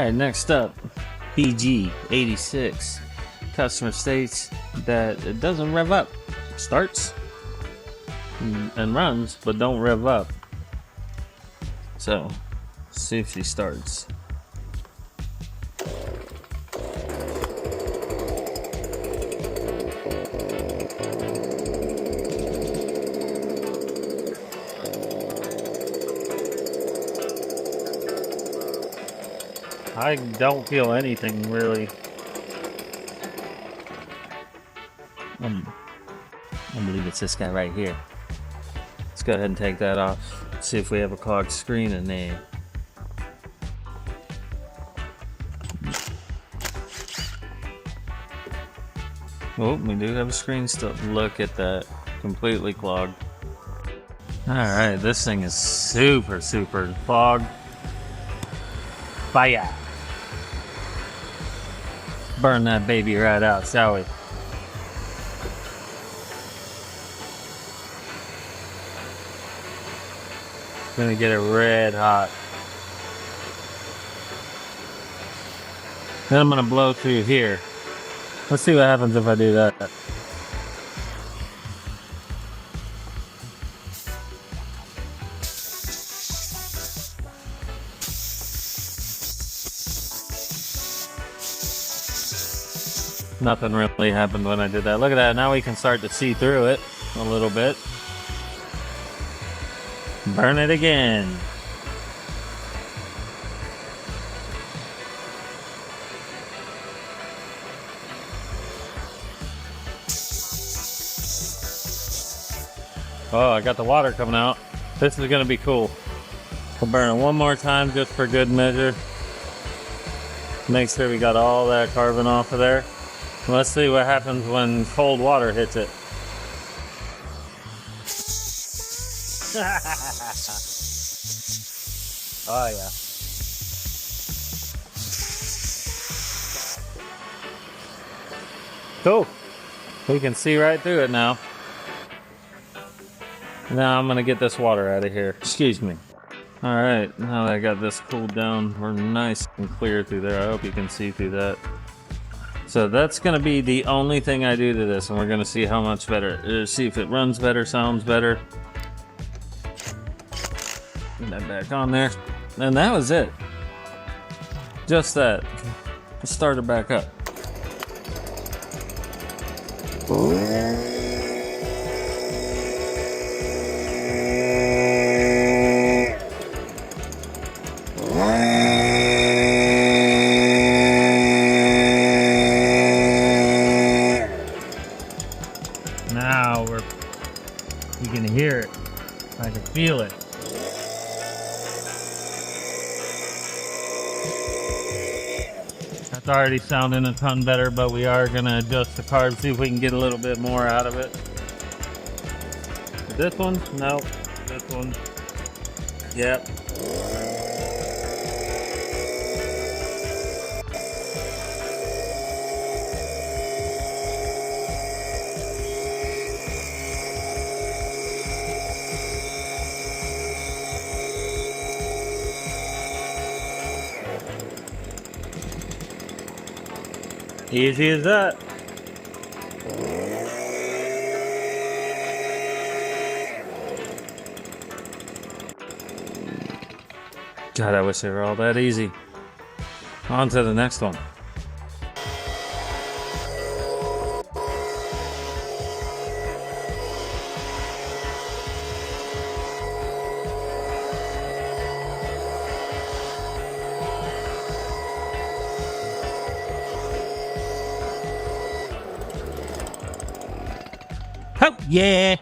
Alright, next up, BG86. Customer states that it doesn't rev up. It starts and runs, but don't rev up. So, see if she starts. I don't feel anything really. I believe it's this guy right here. Let's go ahead and take that off. See if we have a clogged screen in there. Oh, we do have a screen still. Look at that. Completely clogged. Alright, this thing is super clogged. Fire! Burn that baby right out, shall we? Gonna get it red hot. Then I'm gonna blow through here. Let's see what happens if I do that. Nothing really happened when I did that. Look at that, now we can start to see through it a little bit. Burn it again. Oh, I got the water coming out. This is gonna be cool. We'll burn it one more time just for good measure. Make sure we got all that carbon off of there. Let's see what happens when cold water hits it. Oh yeah. Cool. We can see right through it now. Now I'm gonna get this water out of here. Excuse me. Alright, now that I got this cooled down, we're nice and clear through there. I hope you can see through that. So that's going to be the only thing I do to this, and we're going to see how much better, see if it runs better, sounds better. Put that back on there. And that was it. Just that. Let's start it back up. Now you can hear it. I can feel it. That's already sounding a ton better, but we are gonna adjust the carb, see if we can get a little bit more out of it. This one? No. This one? Yep. Easy as that. God, I wish they were all that easy. On to the next one. Oh, yeah.